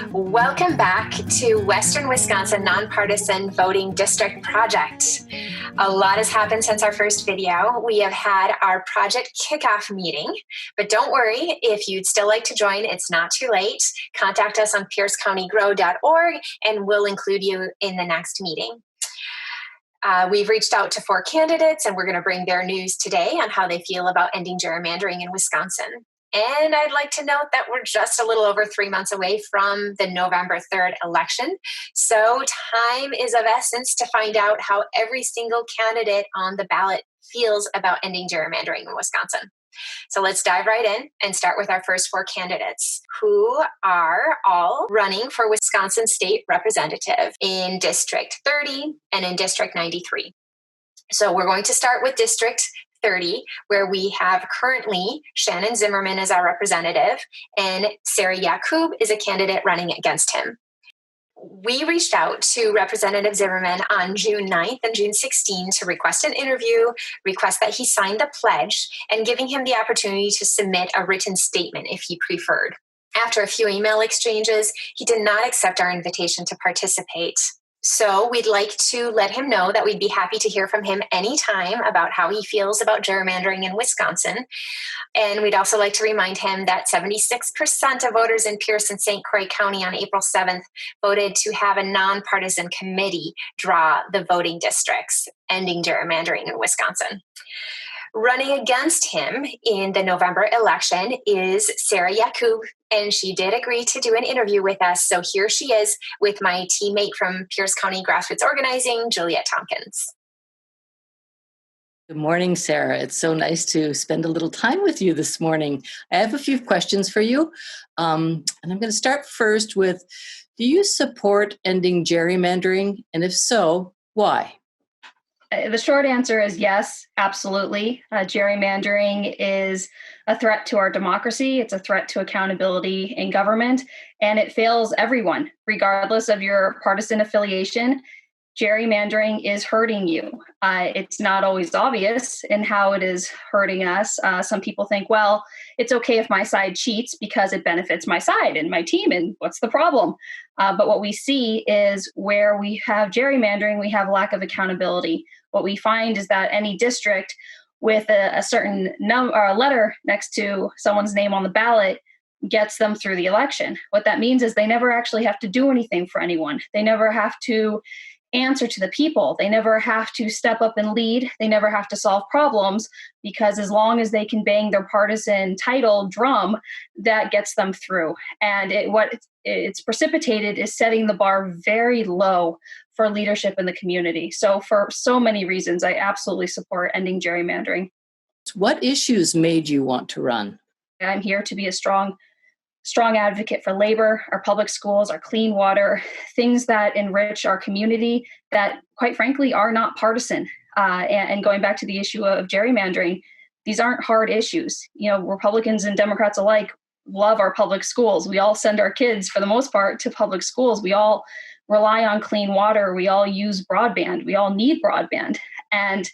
Welcome back to Western Wisconsin Nonpartisan Voting District Project. A lot has happened since our first video. We have had our project kickoff meeting, but don't worry, if you'd still like to join, it's not too late. Contact us on piercecountygrow.org and we'll include you in the next meeting. We've reached out to 4 candidates and we're going to bring their news today on how they feel about ending gerrymandering in Wisconsin. And I'd like to note that we're just a little over 3 months away from the November 3rd election. So time is of essence to find out how every single candidate on the ballot feels about ending gerrymandering in Wisconsin. So let's dive right in and start with our first 4 candidates who are all running for Wisconsin State Representative in District 30 and in District 93. So we're going to start with District 30, where we have currently Shannon Zimmerman as our representative, and Sarah Yakub is a candidate running against him. We reached out to Representative Zimmerman on June 9th and June 16th to request an interview, request that he sign the pledge, and giving him the opportunity to submit a written statement if he preferred. After a few email exchanges, he did not accept our invitation to participate. So we'd like to let him know that we'd be happy to hear from him anytime about how he feels about gerrymandering in Wisconsin. And we'd also like to remind him that 76% of voters in Pierce and St. Croix County on April 7th voted to have a nonpartisan committee draw the voting districts, ending gerrymandering in Wisconsin. Running against him in the November election is Sarah Yakub, and she did agree to do an interview with us. So here she is with my teammate from Pierce County Grassroots Organizing, Juliet Tompkins. Good morning, Sarah. It's so nice to spend a little time with you this morning. I have a few questions for you. And I'm going to start first with, do you support ending gerrymandering? And if so, why? The short answer is yes, absolutely. Gerrymandering is a threat to our democracy. It's a threat to accountability in government, and it fails everyone, regardless of your partisan affiliation. Gerrymandering is hurting you. It's not always obvious in how it is hurting us. Some people think, well, it's okay if my side cheats because it benefits my side and my team, and what's the problem? But what we see is where we have gerrymandering, we have lack of accountability. What we find is that any district with a certain number or a letter next to someone's name on the ballot gets them through the election. What that means is they never actually have to do anything for anyone. They never have to answer to the people. They never have to step up and lead. They never have to solve problems, because as long as they can bang their partisan title drum, that gets them through. And what it's precipitated is setting the bar very low for leadership in the community. So for so many reasons, I absolutely support ending gerrymandering. What issues made you want to run? I'm here to be a strong advocate for labor, our public schools, our clean water, things that enrich our community that, quite frankly, are not partisan. And going back to the issue of gerrymandering, these aren't hard issues. You know, Republicans and Democrats alike love our public schools. We all send our kids, for the most part, to public schools. We all rely on clean water. We all use broadband. We all need broadband. And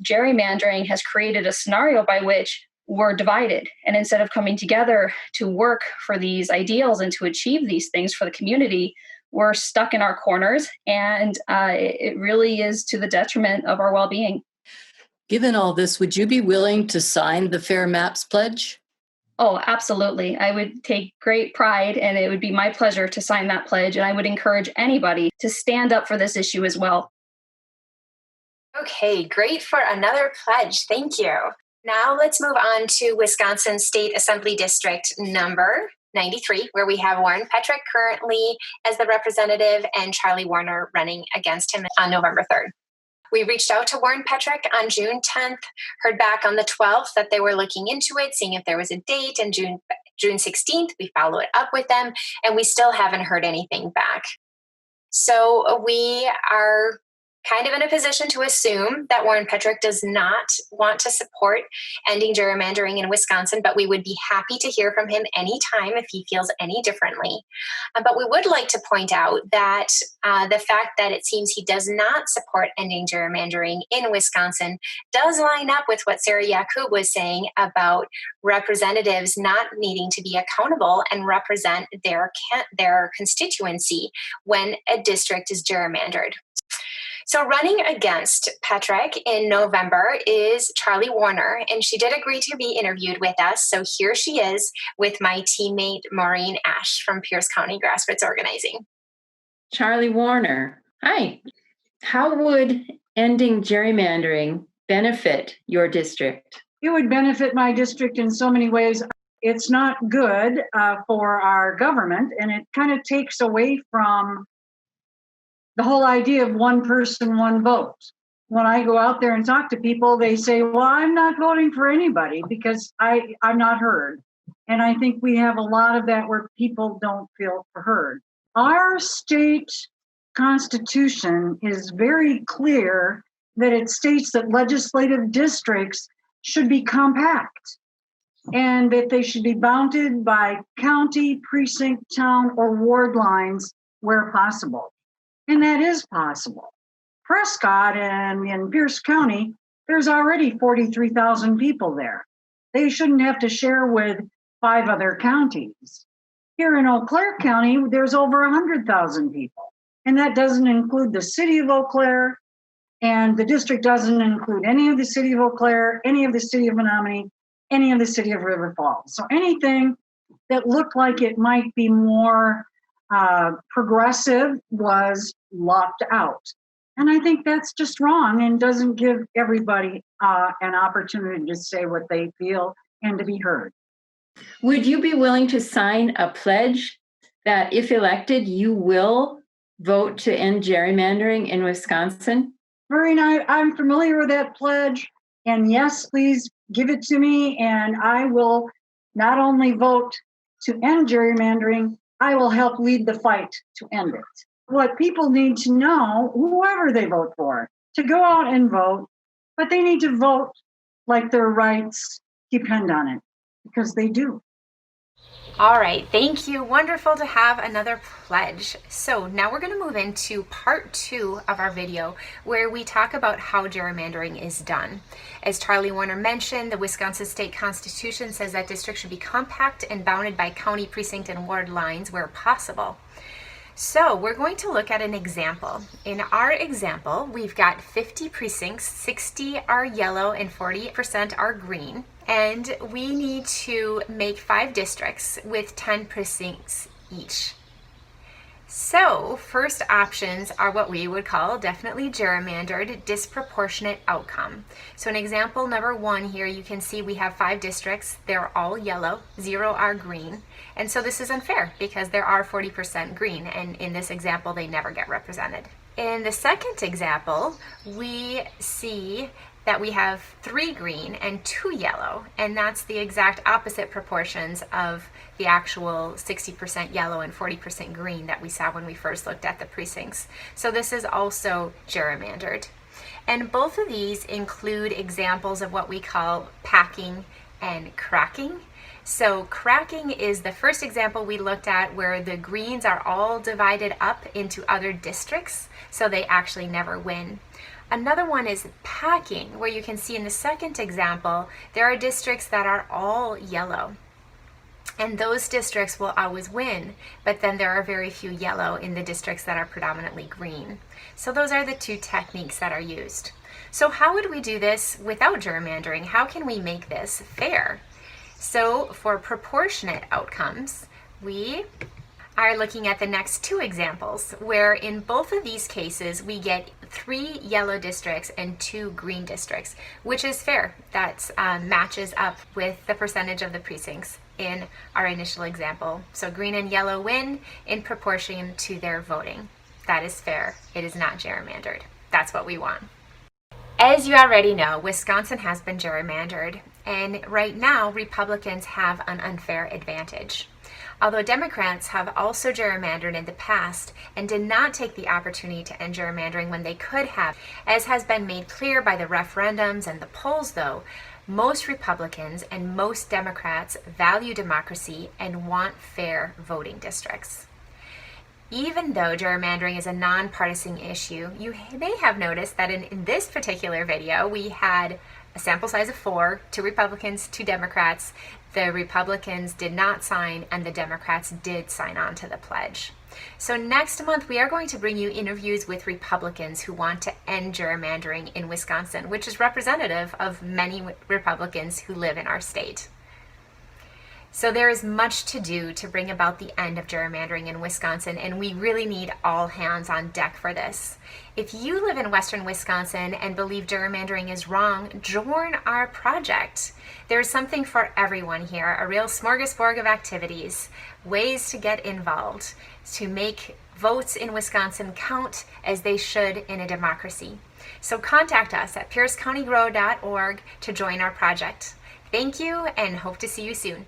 gerrymandering has created a scenario by which we're divided. And instead of coming together to work for these ideals and to achieve these things for the community, we're stuck in our corners. And it really is to the detriment of our well-being. Given all this, would you be willing to sign the Fair Maps Pledge? Oh, absolutely. I would take great pride, and it would be my pleasure to sign that pledge. And I would encourage anybody to stand up for this issue as well. Okay, great for another pledge. Thank you. Now let's move on to Wisconsin State Assembly District number 93, where we have Warren Petrick currently as the representative and Charlie Warner running against him on November 3rd. We reached out to Warren Petrick on June 10th, heard back on the 12th that they were looking into it, seeing if there was a date, and June 16th, we followed up with them, and we still haven't heard anything back. So we are kind of in a position to assume that Warren Petrick does not want to support ending gerrymandering in Wisconsin, but we would be happy to hear from him anytime if he feels any differently. But we would like to point out that the fact that it seems he does not support ending gerrymandering in Wisconsin does line up with what Sarah Yakub was saying about representatives not needing to be accountable and represent their constituency when a district is gerrymandered. So running against Petrick in November is Charlie Warner, and she did agree to be interviewed with us. So here she is with my teammate Maureen Ash from Pierce County Grassroots Organizing. Charlie Warner, hi. How would ending gerrymandering benefit your district? It would benefit my district in so many ways. It's not good for our government, and it kind of takes away from the whole idea of one person, one vote. When I go out there and talk to people, they say, well, I'm not voting for anybody because I'm not heard. And I think we have a lot of that where people don't feel heard. Our state constitution is very clear that it states that legislative districts should be compact and that they should be bounded by county, precinct, town, or ward lines where possible. And that is possible. Prescott and in Pierce County, there's already 43,000 people there. They shouldn't have to share with 5 other counties. Here in Eau Claire County, there's over 100,000 people. And that doesn't include the city of Eau Claire, and the district doesn't include any of the city of Eau Claire, any of the city of Menominee, any of the city of River Falls. So anything that looked like it might be more progressive was locked out. And I think that's just wrong and doesn't give everybody an opportunity to say what they feel and to be heard. Would you be willing to sign a pledge that if elected, you will vote to end gerrymandering in Wisconsin? Maureen, I'm familiar with that pledge. And yes, please give it to me. And I will not only vote to end gerrymandering, I will help lead the fight to end it. What people need to know, whoever they vote for, to go out and vote, but they need to vote like their rights depend on it, because they do. All right, thank you. Wonderful to have another pledge. So now we're going to move into part 2 of our video where we talk about how gerrymandering is done. As Charlie Warner mentioned, the Wisconsin State Constitution says that districts should be compact and bounded by county, precinct, and ward lines where possible. So we're going to look at an example. In our example, we've got 50 precincts, 60 are yellow and 40% are green. And we need to make 5 districts with 10 precincts each. So first options are what we would call definitely gerrymandered, disproportionate outcome. So in example number 1 here, you can see we have 5 districts. They're all yellow, 0 are green. And so this is unfair because there are 40% green, and in this example, they never get represented. In the second example, we see that we have 3 green and 2 yellow, and that's the exact opposite proportions of the actual 60% yellow and 40% green that we saw when we first looked at the precincts. So this is also gerrymandered. And both of these include examples of what we call packing and cracking. So cracking is the first example we looked at where the greens are all divided up into other districts, so they actually never win. Another one is packing, where you can see in the second example, there are districts that are all yellow. And those districts will always win, but then there are very few yellow in the districts that are predominantly green. So those are the 2 techniques that are used. So how would we do this without gerrymandering? How can we make this fair? So for proportionate outcomes, we are looking at the next 2 examples, where in both of these cases we get 3 yellow districts and 2 green districts, which is fair. That matches up with the percentage of the precincts in our initial example. So green and yellow win in proportion to their voting. That is fair. It is not gerrymandered. That's what we want. As you already know, Wisconsin has been gerrymandered, and right now Republicans have an unfair advantage. Although Democrats have also gerrymandered in the past and did not take the opportunity to end gerrymandering when they could have, as has been made clear by the referendums and the polls, though, most Republicans and most Democrats value democracy and want fair voting districts. Even though gerrymandering is a nonpartisan issue, you may have noticed that in this particular video, we had a sample size of 4, 2 Republicans, 2 Democrats. The Republicans did not sign and the Democrats did sign on to the pledge. So next month, we are going to bring you interviews with Republicans who want to end gerrymandering in Wisconsin, which is representative of many Republicans who live in our state. So there is much to do to bring about the end of gerrymandering in Wisconsin, and we really need all hands on deck for this. If you live in Western Wisconsin and believe gerrymandering is wrong, join our project. There's something for everyone here, a real smorgasbord of activities, ways to get involved, to make votes in Wisconsin count as they should in a democracy. So contact us at piercecountygrow.org to join our project. Thank you and hope to see you soon.